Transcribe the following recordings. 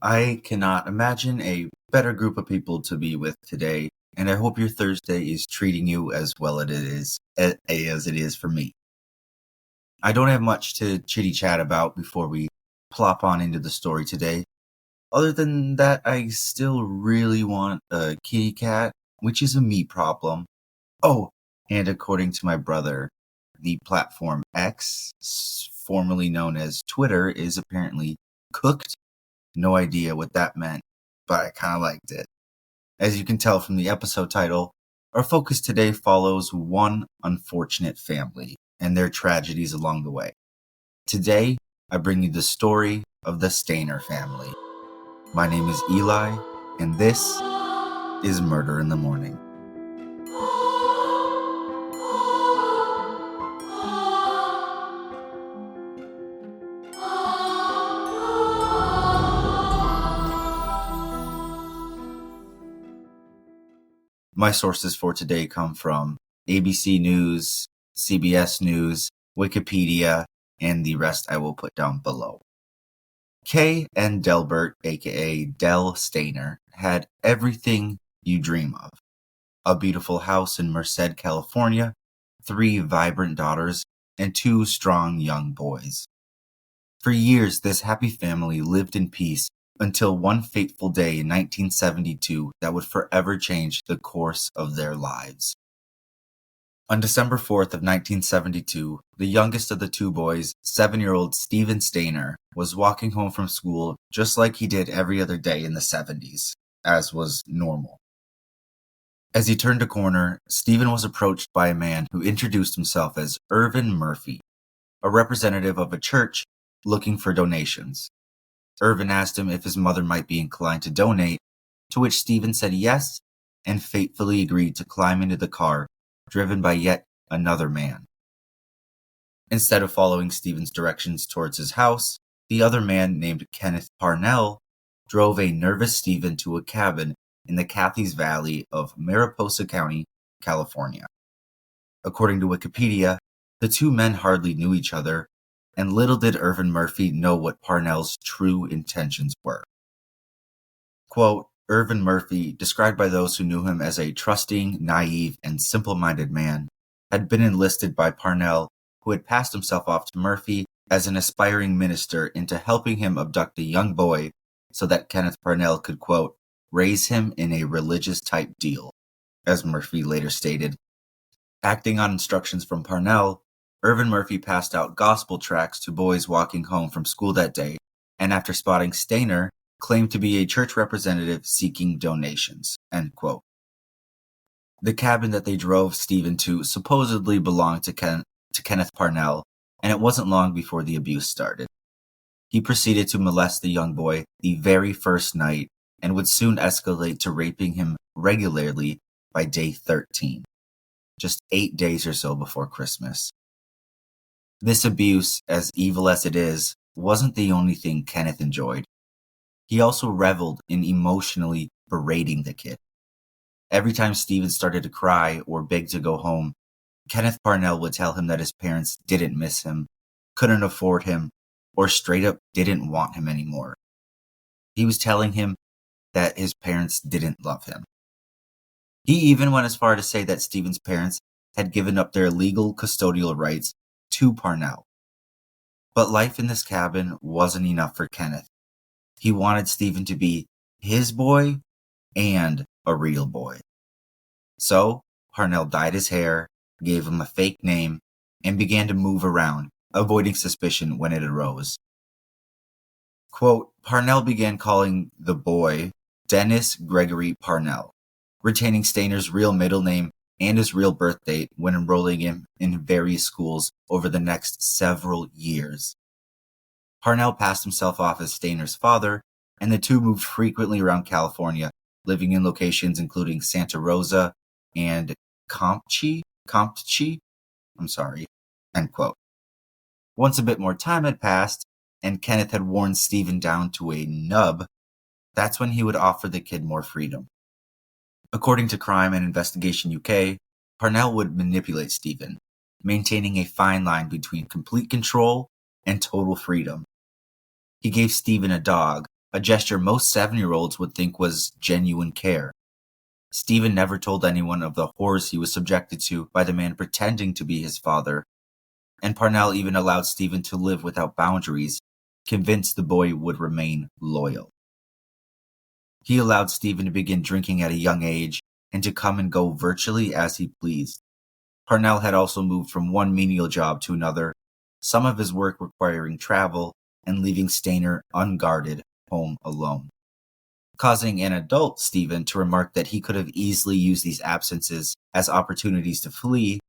I cannot imagine a better group of people to be with today, and I hope your Thursday is treating you as well as it is for me. I don't have much to chitty chat about before we plop on into the story today. Other than that, I still really want a kitty cat, which is a me problem. Oh, and according to my brother, the platform X, formerly known as Twitter, is apparently cooked. No idea what that meant, but I kind of liked it. As you can tell from the episode title, our focus today follows one unfortunate family and their tragedies along the way. Today, I bring you the story of the Stayner family. My name is Eli, and this is Murder in the Morning. My sources for today come from ABC News, CBS News, Wikipedia, and the rest I will put down below. Kay and Delbert, aka Del Stayner, had everything you dream of. A beautiful house in Merced, California, 3 vibrant daughters, and 2 strong young boys. For years, this happy family lived in peace until one fateful day in 1972 that would forever change the course of their lives. On December 4th of 1972, the youngest of the 2 boys, 7-year-old Stephen Stayner, was walking home from school just like he did every other day in the 70s, as was normal. As he turned a corner, Stephen was approached by a man who introduced himself as Irvin Murphy, a representative of a church looking for donations. Irvin asked him if his mother might be inclined to donate, to which Stephen said yes and fatefully agreed to climb into the car, driven by yet another man. Instead of following Stephen's directions towards his house, the other man, named Kenneth Parnell, drove a nervous Stephen to a cabin in the Cathy's Valley of Mariposa County, California. According to Wikipedia, the 2 men hardly knew each other, and little did Irvin Murphy know what Parnell's true intentions were. Quote, Irvin Murphy, described by those who knew him as a trusting, naive, and simple-minded man, had been enlisted by Parnell, who had passed himself off to Murphy as an aspiring minister into helping him abduct a young boy so that Kenneth Parnell could, quote, raise him in a religious-type deal, as Murphy later stated. Acting on instructions from Parnell, Irvin Murphy passed out gospel tracts to boys walking home from school that day, and after spotting Stayner, claimed to be a church representative seeking donations, end quote. The cabin that they drove Stephen to supposedly belonged to Kenneth Parnell, and it wasn't long before the abuse started. He proceeded to molest the young boy the very first night and would soon escalate to raping him regularly by day 13, just 8 days or so before Christmas. This abuse, as evil as it is, wasn't the only thing Kenneth enjoyed. He also reveled in emotionally berating the kid. Every time Stephen started to cry or beg to go home, Kenneth Parnell would tell him that his parents didn't miss him, couldn't afford him, or straight up didn't want him anymore. He was telling him that his parents didn't love him. He even went as far to say that Stephen's parents had given up their legal custodial rights to Parnell. But life in this cabin wasn't enough for Kenneth. He wanted Stephen to be his boy and a real boy. So, Parnell dyed his hair, gave him a fake name, and began to move around, avoiding suspicion when it arose. Quote, Parnell began calling the boy Dennis Gregory Parnell, retaining Stayner's real middle name and his real birth date when enrolling him in various schools over the next several years. Parnell passed himself off as Stayner's father, and the 2 moved frequently around California, living in locations including Santa Rosa and Comptche, end quote. Once a bit more time had passed, and Kenneth had worn Stephen down to a nub, that's when he would offer the kid more freedom. According to Crime and Investigation UK, Parnell would manipulate Stephen, maintaining a fine line between complete control and total freedom. He gave Stephen a dog, a gesture most 7-year-olds would think was genuine care. Stephen never told anyone of the horrors he was subjected to by the man pretending to be his father, and Parnell even allowed Stephen to live without boundaries, convinced the boy would remain loyal. He allowed Stephen to begin drinking at a young age and to come and go virtually as he pleased. Parnell had also moved from one menial job to another, some of his work requiring travel and leaving Stayner unguarded home alone, causing an adult Stephen to remark that he could have easily used these absences as opportunities to flee,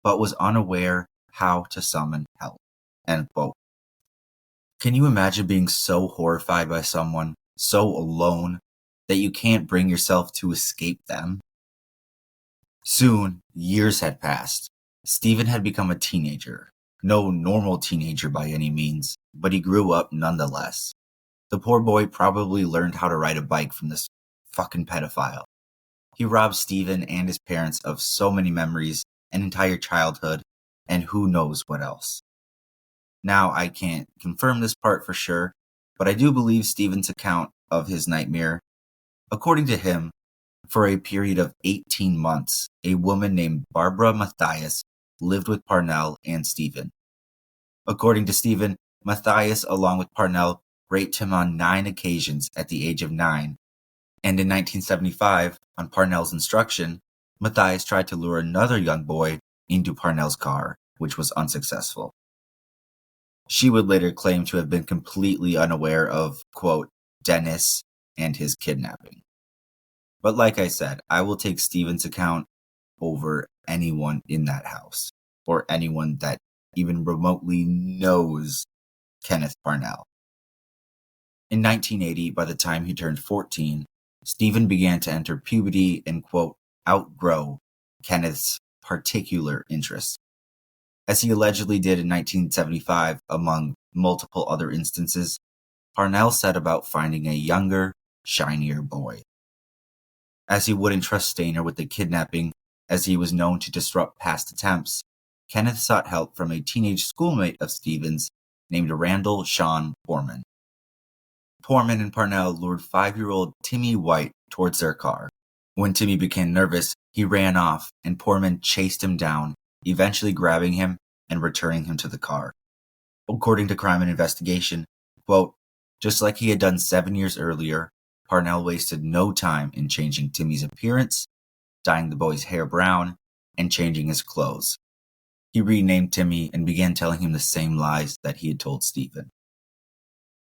but was unaware how to summon help. End quote. Can you imagine being so horrified by someone, so alone, that you can't bring yourself to escape them? Soon, years had passed. Stephen had become a teenager. No normal teenager by any means, but he grew up nonetheless. The poor boy probably learned how to ride a bike from this fucking pedophile. He robbed Stephen and his parents of so many memories, an entire childhood, and who knows what else. Now, I can't confirm this part for sure, but I do believe Stephen's account of his nightmare. According to him, for a period of 18 months, a woman named Barbara Matthias lived with Parnell and Stephen. According to Stephen, Matthias, along with Parnell, raped him on 9 occasions at the age of 9. And in 1975, on Parnell's instruction, Matthias tried to lure another young boy into Parnell's car, which was unsuccessful. She would later claim to have been completely unaware of, quote, Dennis and his kidnapping. But like I said, I will take Stephen's account over anyone in that house, or anyone that even remotely knows Kenneth Parnell. In 1980, by the time he turned 14, Stephen began to enter puberty and, quote, outgrow Kenneth's particular interests, as he allegedly did in 1975 among multiple other instances. Parnell set about finding a younger, shinier boy. As he wouldn't trust Stayner with the kidnapping, as he was known to disrupt past attempts, Kenneth sought help from a teenage schoolmate of Stephen's named Randall Sean Poorman. Poorman and Parnell lured 5-year-old Timmy White towards their car. When Timmy became nervous, he ran off, and Poorman chased him down, eventually grabbing him and returning him to the car. According to Crime and Investigation, quote, just like he had done 7 years earlier, Parnell wasted no time in changing Timmy's appearance, dyeing the boy's hair brown, and changing his clothes. He renamed Timmy and began telling him the same lies that he had told Stephen.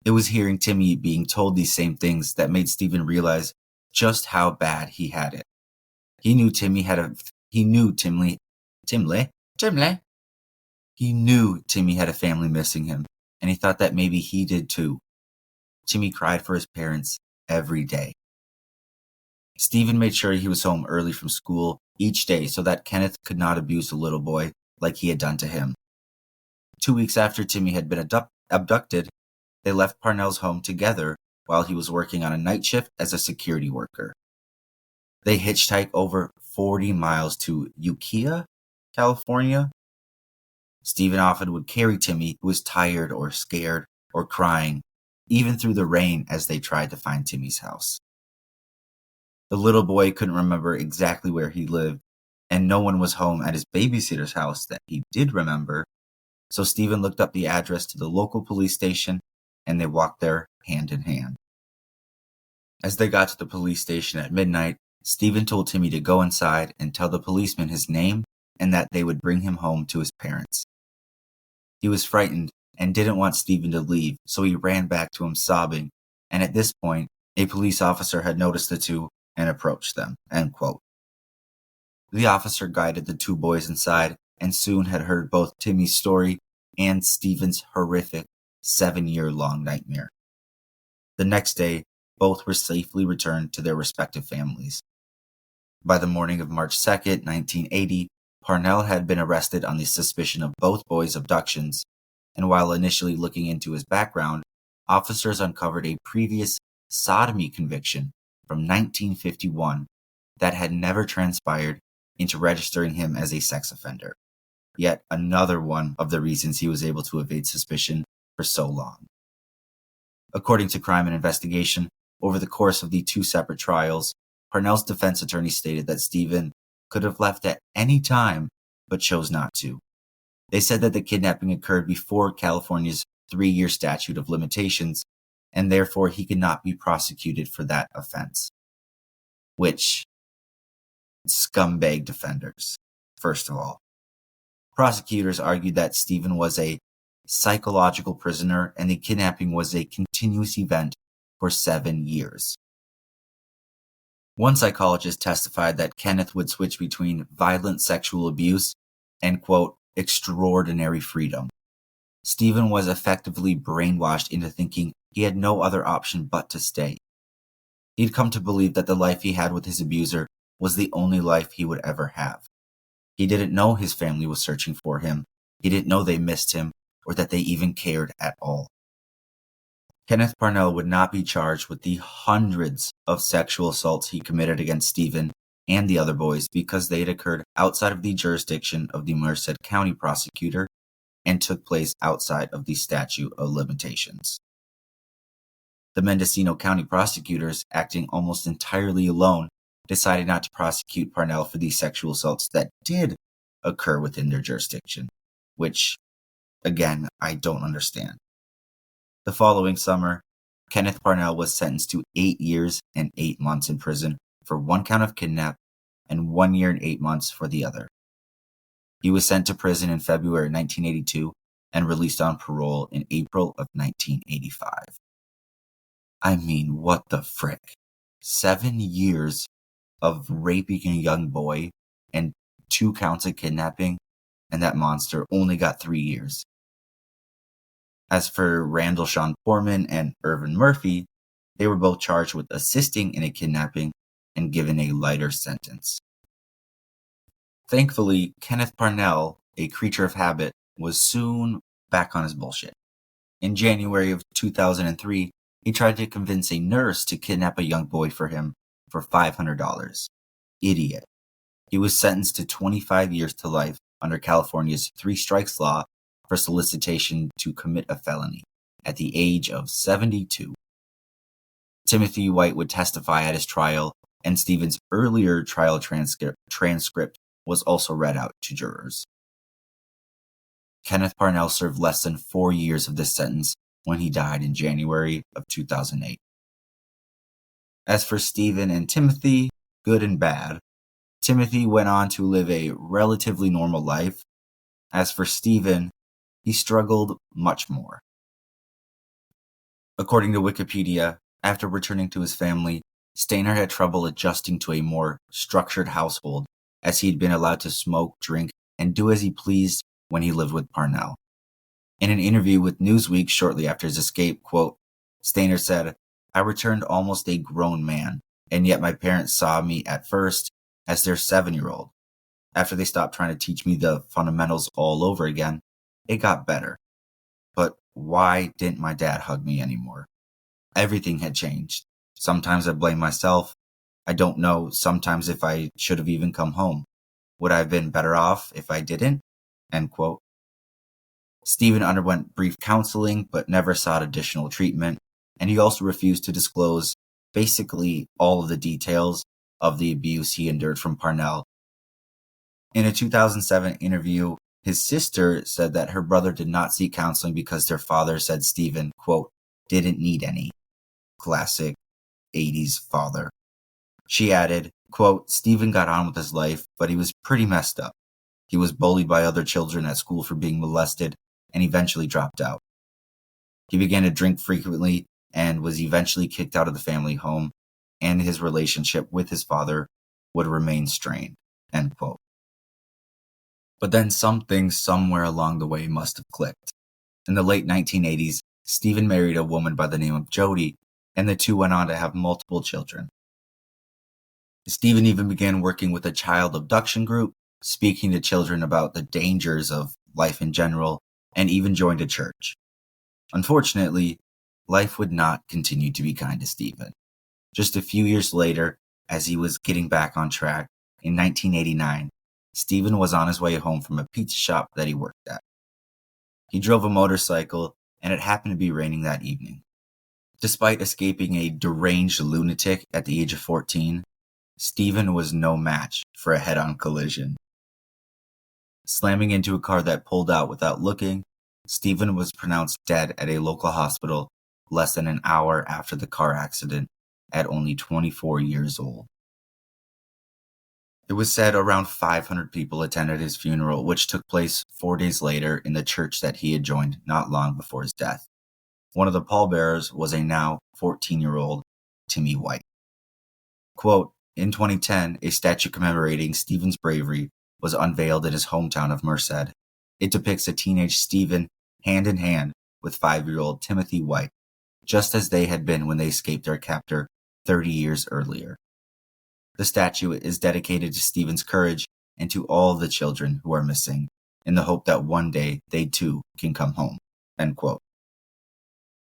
It was hearing Timmy being told these same things that made Stephen realize just how bad he had it. He knew Timmy had a family missing him, and he thought that maybe he did too. Timmy cried for his parents every day. Stephen made sure he was home early from school each day so that Kenneth could not abuse the little boy like he had done to him. 2 weeks after Timmy had been abducted, they left Parnell's home together while he was working on a night shift as a security worker. They hitchhiked over 40 miles to Ukiah, California. Stephen often would carry Timmy, who was tired or scared or crying, even through the rain as they tried to find Timmy's house. The little boy couldn't remember exactly where he lived, and no one was home at his babysitter's house that he did remember, so Stephen looked up the address to the local police station, and they walked there hand in hand. As they got to the police station at midnight, Stephen told Timmy to go inside and tell the policeman his name and that they would bring him home to his parents. He was frightened and didn't want Stephen to leave, so he ran back to him sobbing, and at this point, a police officer had noticed the two and approached them. End quote. The officer guided the two boys inside and soon had heard both Timmy's story and Stephen's horrific 7-year-long nightmare. The next day, both were safely returned to their respective families. By the morning of March 2nd, 1980, Parnell had been arrested on the suspicion of both boys' abductions, and while initially looking into his background, officers uncovered a previous sodomy conviction from 1951 that had never transpired into registering him as a sex offender. Yet another one of the reasons he was able to evade suspicion for so long. According to Crime and Investigation, over the course of the two separate trials, Parnell's defense attorney stated that Stephen could have left at any time, but chose not to. They said that the kidnapping occurred before California's 3-year statute of limitations, and therefore he could not be prosecuted for that offense. Which, scumbag defenders, first of all. Prosecutors argued that Stephen was a psychological prisoner and the kidnapping was a continuous event for 7 years. One psychologist testified that Kenneth would switch between violent sexual abuse and, quote, extraordinary freedom. Stephen was effectively brainwashed into thinking he had no other option but to stay. He'd come to believe that the life he had with his abuser was the only life he would ever have. He didn't know his family was searching for him. He didn't know they missed him or that they even cared at all. Kenneth Parnell would not be charged with the hundreds of sexual assaults he committed against Stephen and the other boys because they had occurred outside of the jurisdiction of the Merced County prosecutor and took place outside of the statute of limitations. The Mendocino County prosecutors, acting almost entirely alone, decided not to prosecute Parnell for these sexual assaults that did occur within their jurisdiction, which, again, I don't understand. The following summer, Kenneth Parnell was sentenced to 8 years and 8 months in prison for one count of kidnap and 1 year and 8 months for the other. He was sent to prison in February 1982 and released on parole in April of 1985. I mean, what the frick? 7 years of raping a young boy and 2 counts of kidnapping, and that monster only got 3 years. As for Randall Sean Foreman and Irvin Murphy, they were both charged with assisting in a kidnapping and given a lighter sentence. Thankfully, Kenneth Parnell, a creature of habit, was soon back on his bullshit. In January of 2003, he tried to convince a nurse to kidnap a young boy for him for $500. Idiot. He was sentenced to 25 years to life under California's 3 strikes law for solicitation to commit a felony at the age of 72. Timothy White would testify at his trial, and Stephen's earlier trial transcript was also read out to jurors. Kenneth Parnell served less than 4 years of this sentence when he died in January of 2008. As for Stephen and Timothy, good and bad. Timothy went on to live a relatively normal life. As for Stephen, he struggled much more. According to Wikipedia, after returning to his family, Stayner had trouble adjusting to a more structured household, as he had been allowed to smoke, drink, and do as he pleased when he lived with Parnell. In an interview with Newsweek shortly after his escape, quote, Stayner said, I returned almost a grown man, and yet my parents saw me at first as their 7-year-old. After they stopped trying to teach me the fundamentals all over again, it got better. But why didn't my dad hug me anymore? Everything had changed. Sometimes I blame myself. I don't know sometimes if I should have even come home. Would I have been better off if I didn't? End quote. Stephen underwent brief counseling but never sought additional treatment, and he also refused to disclose basically all of the details of the abuse he endured from Parnell. In a 2007 interview, his sister said that her brother did not seek counseling because their father said Stephen, quote, didn't need any. Classic 80s father. She added, quote, Stephen got on with his life, but he was pretty messed up. He was bullied by other children at school for being molested and eventually dropped out. He began to drink frequently and was eventually kicked out of the family home, and his relationship with his father would remain strained, end quote. But then something somewhere along the way must have clicked. In the late 1980s, Stephen married a woman by the name of Jody, and the two went on to have multiple children. Stephen even began working with a child abduction group, speaking to children about the dangers of life in general, and even joined a church. Unfortunately, life would not continue to be kind to Stephen. Just a few years later, as he was getting back on track, in 1989, Stephen was on his way home from a pizza shop that he worked at. He drove a motorcycle, and it happened to be raining that evening. Despite escaping a deranged lunatic at the age of 14, Stephen was no match for a head-on collision. Slamming into a car that pulled out without looking, Stephen was pronounced dead at a local hospital less than an hour after the car accident at only 24 years old. It was said around 500 people attended his funeral, which took place 4 days later in the church that he had joined not long before his death. One of the pallbearers was a now 14-year-old Timmy White. Quote, in 2010, a statue commemorating Stephen's bravery was unveiled in his hometown of Merced. It depicts a teenage Stephen hand in hand with 5-year-old Timothy White, just as they had been when they escaped their captor 30 years earlier. The statue is dedicated to Stephen's courage and to all the children who are missing, in the hope that one day they too can come home. End quote.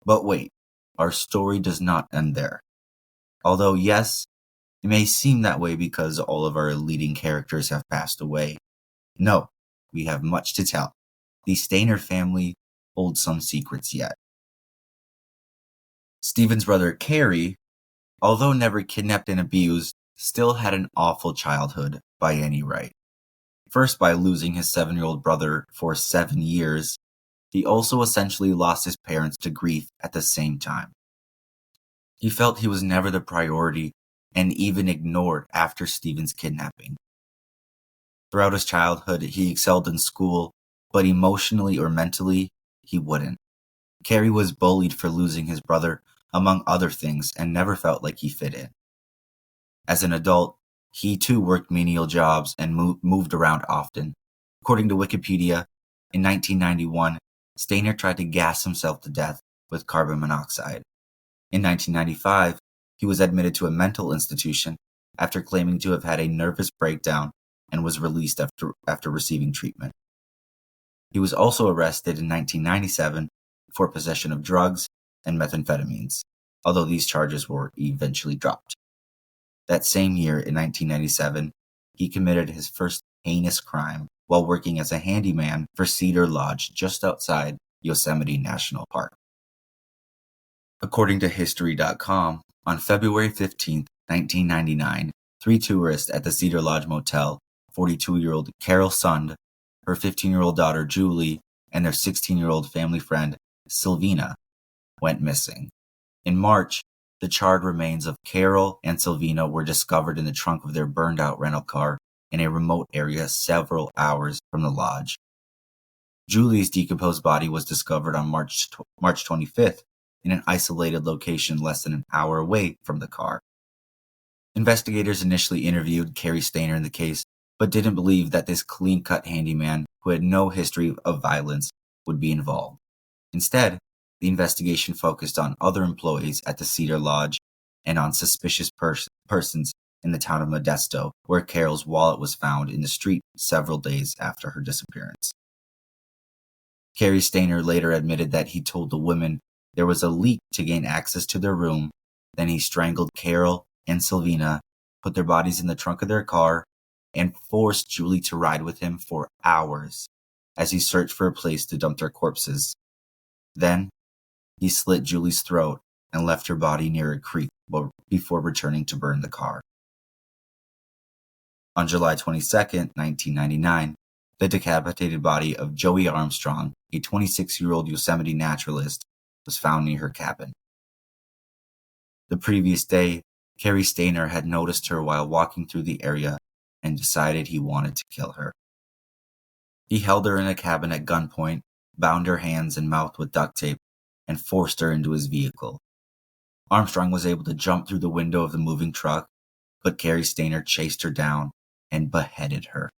But wait, our story does not end there. Although yes, it may seem that way because all of our leading characters have passed away. No, we have much to tell. The Stayner family holds some secrets yet. Stephen's brother Cary, although never kidnapped and abused, still had an awful childhood by any right. First, by losing his 7-year-old brother for 7 years, he also essentially lost his parents to grief at the same time. He felt he was never the priority and even ignored after Stephen's kidnapping. Throughout his childhood, he excelled in school, but emotionally or mentally, he wouldn't. Cary was bullied for losing his brother, among other things, and never felt like he fit in. As an adult, he too worked menial jobs and moved around often. According to Wikipedia, in 1991, Stayner tried to gas himself to death with carbon monoxide. In 1995, he was admitted to a mental institution after claiming to have had a nervous breakdown and was released after receiving treatment. He was also arrested in 1997 for possession of drugs and methamphetamines, although these charges were eventually dropped. That same year, in 1997, he committed his first heinous crime while working as a handyman for Cedar Lodge just outside Yosemite National Park. According to History.com, on February 15, 1999, 3 tourists at the Cedar Lodge Motel, 42-year-old Carol Sund, her 15-year-old daughter Julie, and their 16-year-old family friend Sylvina, went missing. In March, the charred remains of Carol and Sylvina were discovered in the trunk of their burned-out rental car in a remote area several hours from the lodge. Julie's decomposed body was discovered on March 25th in an isolated location less than an hour away from the car. Investigators initially interviewed Cary Stayner in the case, but didn't believe that this clean-cut handyman who had no history of violence would be involved. Instead, the investigation focused on other employees at the Cedar Lodge and on suspicious persons in the town of Modesto, where Carol's wallet was found in the street several days after her disappearance. Cary Stayner later admitted that he told the women there was a leak to gain access to their room, then he strangled Carol and Sylvina, put their bodies in the trunk of their car, and forced Julie to ride with him for hours as he searched for a place to dump their corpses. Then, he slit Julie's throat and left her body near a creek before returning to burn the car. On July 22, 1999, the decapitated body of Joey Armstrong, a 26-year-old Yosemite naturalist, was found near her cabin. The previous day, Cary Stayner had noticed her while walking through the area and decided he wanted to kill her. He held her in a cabin at gunpoint, bound her hands and mouth with duct tape, and forced her into his vehicle. Armstrong was able to jump through the window of the moving truck, but Cary Stayner chased her down and beheaded her.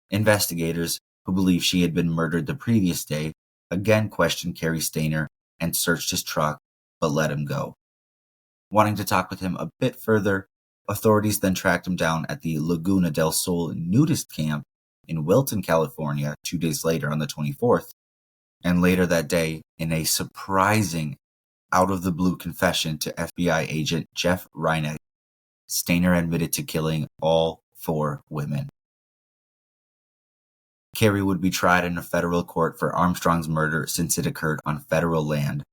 Investigators, who believed she had been murdered the previous day, again questioned Cary Stayner and searched his truck, but let him go. Wanting to talk with him a bit further, authorities then tracked him down at the Laguna del Sol nudist camp in Wilton, California, 2 days later on the 24th. And later that day, in a surprising, out-of-the-blue confession to FBI agent Jeff Reineck, Stayner admitted to killing all 4 women. Cary would be tried in a federal court for Armstrong's murder since it occurred on federal land,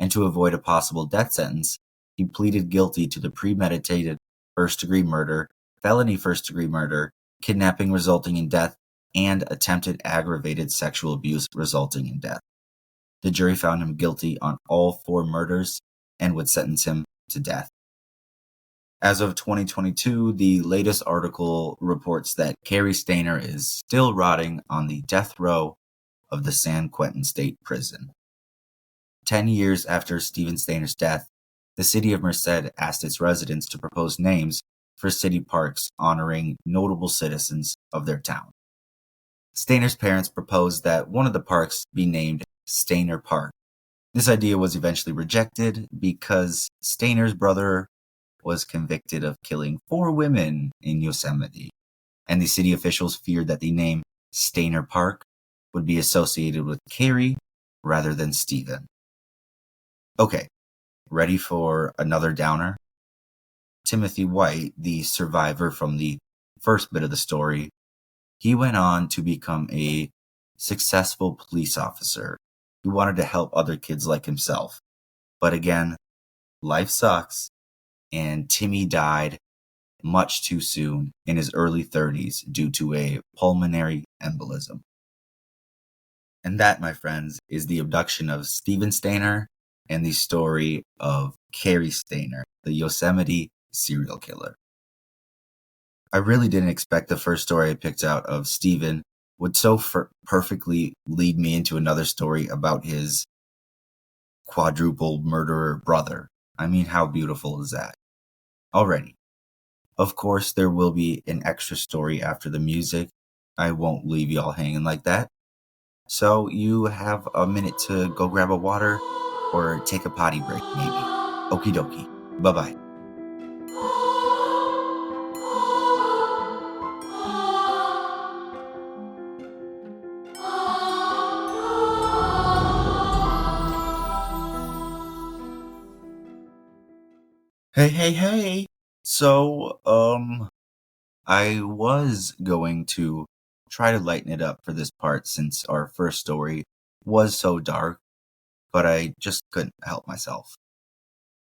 and to avoid a possible death sentence, he pleaded guilty to the premeditated first-degree murder, felony first-degree murder, kidnapping resulting in death, and attempted aggravated sexual abuse resulting in death. The jury found him guilty on all 4 murders and would sentence him to death. As of 2022, the latest article reports that Cary Stayner is still rotting on the death row of the San Quentin State Prison. 10 years after Stephen Stayner's death, the city of Merced asked its residents to propose names for city parks honoring notable citizens of their town. Stayner's parents proposed that one of the parks be named Stayner Park. This idea was eventually rejected because Stayner's brother was convicted of killing 4 women in Yosemite, and the city officials feared that the name Stayner Park would be associated with Cary rather than Stephen. Okay, ready for another downer? Timothy White, the survivor from the first bit of the story, he went on to become a successful police officer. He wanted to help other kids like himself. But again, life sucks, and Timmy died much too soon in his early 30s due to a pulmonary embolism. And that, my friends, is the abduction of Stephen Stayner and the story of Cary Stayner, the Yosemite serial killer. I really didn't expect the first story I picked out of Stephen would so perfectly lead me into another story about his quadruple murderer brother. I mean, how beautiful is that? Alrighty. Of course, there will be an extra story after the music. I won't leave y'all hanging like that. So you have a minute to go grab a water or take a potty break, maybe. Okie dokie. Bye-bye. Hey. So, I was going to try to lighten it up for this part since our first story was so dark, but I just couldn't help myself.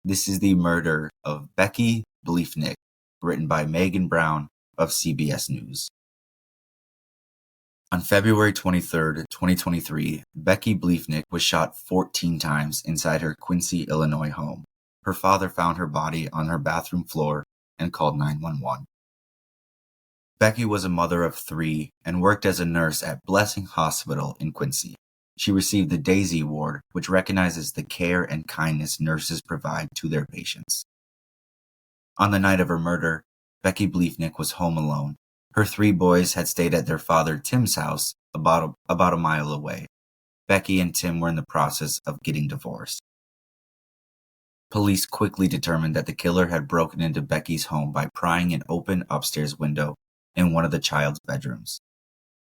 This is the murder of Becky Bliefnick, written by Megan Brown of CBS News. On February 23rd, 2023, Becky Bliefnick was shot 14 times inside her Quincy, Illinois home. Her father found her body on her bathroom floor and called 911. Becky was a mother of 3 and worked as a nurse at Blessing Hospital in Quincy. She received the Daisy Award, which recognizes the care and kindness nurses provide to their patients. On the night of her murder, Becky Bliefnick was home alone. Her 3 boys had stayed at their father Tim's house about a mile away. Becky and Tim were in the process of getting divorced. Police quickly determined that the killer had broken into Becky's home by prying an open upstairs window in one of the child's bedrooms.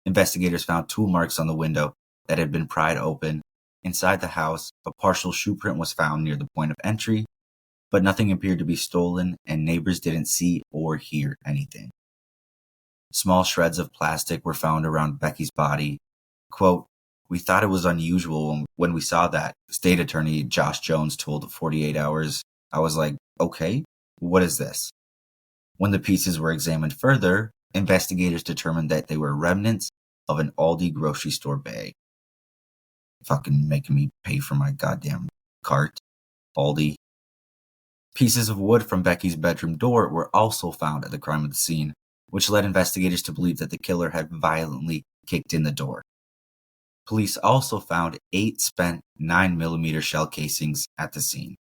Investigators found tool marks on the window that had been pried open. Inside the house, a partial shoe print was found near the point of entry, but nothing appeared to be stolen and neighbors didn't see or hear anything. Small shreds of plastic were found around Becky's body. Quote, "We thought it was unusual when we saw that," State Attorney Josh Jones told 48 Hours. I was like, okay, what is this? When the pieces were examined further, investigators determined that they were remnants of an Aldi grocery store bag. Fucking making me pay for my goddamn cart, Aldi. Pieces of wood from Becky's bedroom door were also found at the crime of the scene, which led investigators to believe that the killer had violently kicked in the door. Police also found 8 spent 9mm shell casings at the scene.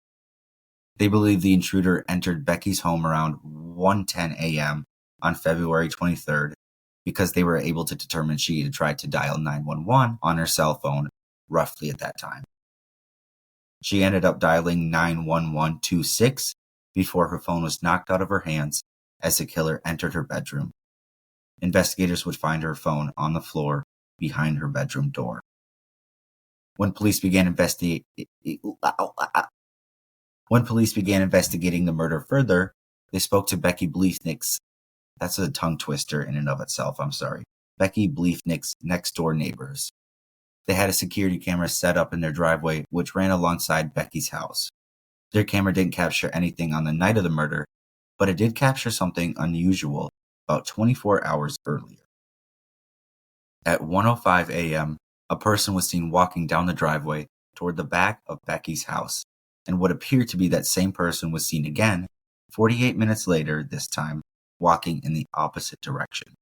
They believe the intruder entered Becky's home around 1:10 a.m. on February 23rd because they were able to determine she had tried to dial 911 on her cell phone roughly at that time. She ended up dialing 91126 before her phone was knocked out of her hands as the killer entered her bedroom. Investigators would find her phone on the floor behind her bedroom door. When police began investigating the murder further, they spoke to Becky Bliefnick's, that's a tongue twister in and of itself, I'm sorry, Becky Bliefnick's next door neighbors. They had a security camera set up in their driveway, which ran alongside Becky's house. Their camera didn't capture anything on the night of the murder, but it did capture something unusual about 24 hours earlier. At 1:05 a.m., a person was seen walking down the driveway toward the back of Becky's house, and what appeared to be that same person was seen again 48 minutes later, this time walking in the opposite direction.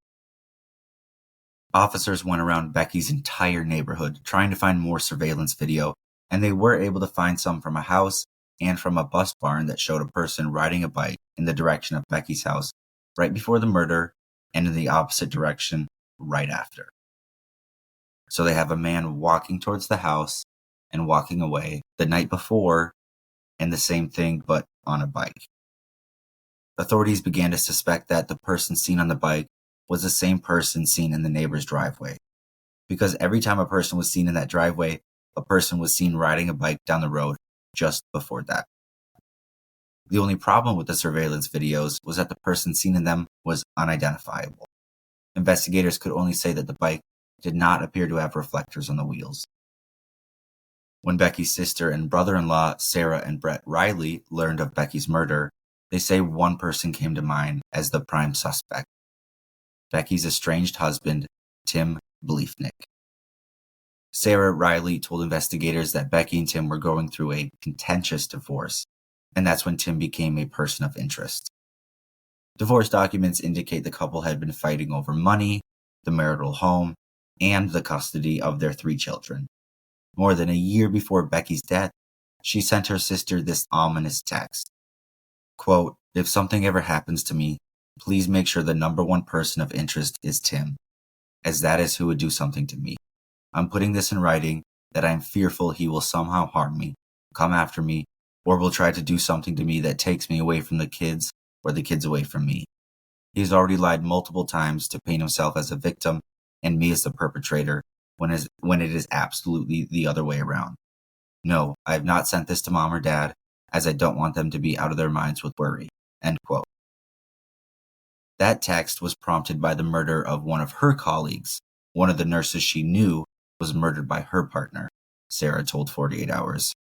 Officers went around Becky's entire neighborhood trying to find more surveillance video, and they were able to find some from a house and from a bus barn that showed a person riding a bike in the direction of Becky's house right before the murder and in the opposite direction right after. So they have a man walking towards the house and walking away the night before, and the same thing but on a bike. Authorities began to suspect that the person seen on the bike was the same person seen in the neighbor's driveway, because every time a person was seen in that driveway, a person was seen riding a bike down the road just before that. The only problem with the surveillance videos was that the person seen in them was unidentifiable. Investigators could only say that the bike did not appear to have reflectors on the wheels. When Becky's sister and brother-in-law, Sarah and Brett Riley, learned of Becky's murder, they say one person came to mind as the prime suspect: Becky's estranged husband, Tim Bliefnick. Sarah Riley told investigators that Becky and Tim were going through a contentious divorce, and that's when Tim became a person of interest. Divorce documents indicate the couple had been fighting over money, the marital home, and the custody of their 3 children. More than a year before Becky's death, she sent her sister this ominous text. Quote, "If something ever happens to me, please make sure the number one person of interest is Tim, as that is who would do something to me. I'm putting this in writing that I am fearful he will somehow harm me, come after me, or will try to do something to me that takes me away from the kids or the kids away from me. He has already lied multiple times to paint himself as a victim and me as the perpetrator when it is absolutely the other way around. No, I have not sent this to mom or dad, as I don't want them to be out of their minds with worry." End quote. That text was prompted by the murder of one of her colleagues. One of the nurses she knew was murdered by her partner, Sarah told 48 Hours.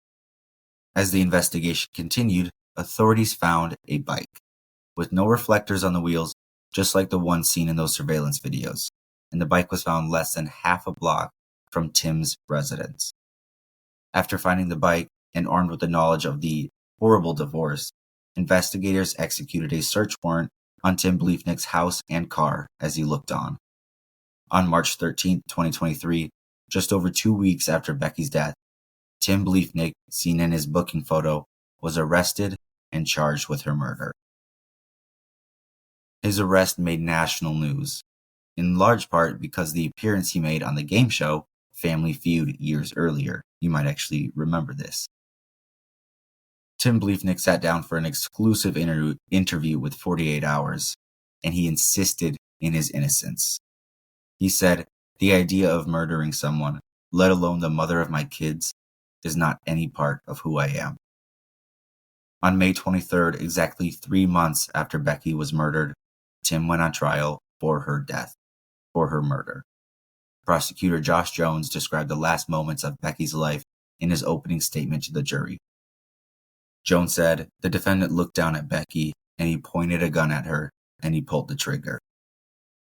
As the investigation continued, authorities found a bike with no reflectors on the wheels, just like the one seen in those surveillance videos, and the bike was found less than half a block from Tim's residence. After finding the bike and armed with the knowledge of the horrible divorce, investigators executed a search warrant on Tim Bliefnick's house and car as he looked on. On March 13, 2023, just over 2 weeks after Becky's death, Tim Bliefnick, seen in his booking photo, was arrested and charged with her murder. His arrest made national news, in large part because the appearance he made on the game show Family Feud years earlier. You might actually remember this. Tim Bliefnick sat down for an exclusive interview with 48 Hours, and he insisted in his innocence. He said, "The idea of murdering someone, let alone the mother of my kids, is not any part of who I am." On May 23rd, exactly 3 months after Becky was murdered, Tim went on trial for her murder. Prosecutor Josh Jones described the last moments of Becky's life in his opening statement to the jury. Jones said, "The defendant looked down at Becky, and he pointed a gun at her, and he pulled the trigger."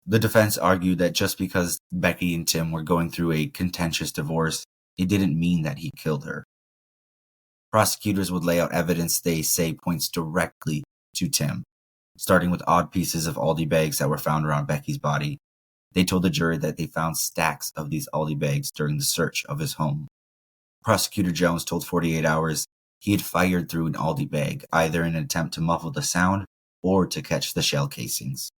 The defense argued that just because Becky and Tim were going through a contentious divorce, it didn't mean that he killed her. Prosecutors would lay out evidence they say points directly to Tim, starting with odd pieces of Aldi bags that were found around Becky's body. They told the jury that they found stacks of these Aldi bags during the search of his home. Prosecutor Jones told 48 Hours he had fired through an Aldi bag, either in an attempt to muffle the sound or to catch the shell casings.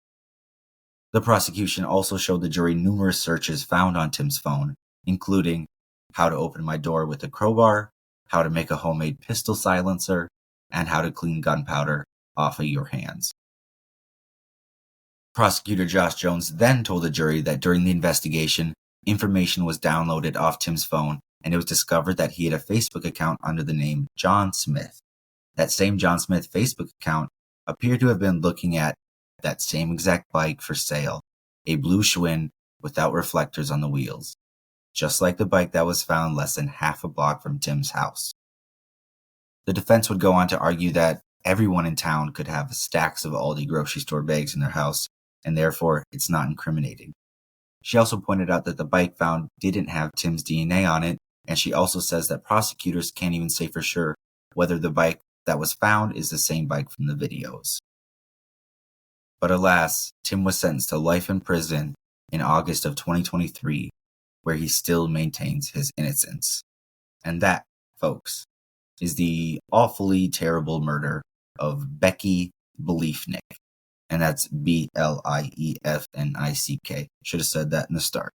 The prosecution also showed the jury numerous searches found on Tim's phone, including how to open my door with a crowbar, how to make a homemade pistol silencer, and how to clean gunpowder off of your hands. Prosecutor Josh Jones then told the jury that during the investigation, information was downloaded off Tim's phone, and it was discovered that he had a Facebook account under the name John Smith. That same John Smith Facebook account appeared to have been looking at that same exact bike for sale, a blue Schwinn without reflectors on the wheels. just like the bike that was found less than half a block from Tim's house. The defense would go on to argue that everyone in town could have stacks of Aldi grocery store bags in their house, and therefore it's not incriminating. She also pointed out that the bike found didn't have Tim's DNA on it, and she also says that prosecutors can't even say for sure whether the bike that was found is the same bike from the videos. But alas, Tim was sentenced to life in prison in August of 2023, where he still maintains his innocence. And that, folks, is the awfully terrible murder of Becky Bliefnick. And that's Bliefnick. Should have said that in the start.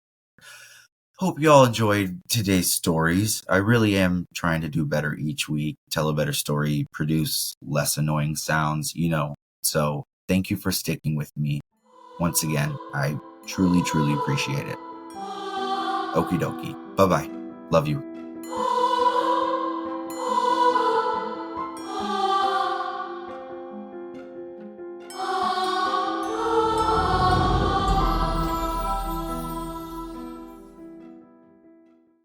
Hope you all enjoyed today's stories. I really am trying to do better each week, tell a better story, produce less annoying sounds, So thank you for sticking with me. Once again, I truly, truly appreciate it. Okie dokie. Bye-bye. Love you.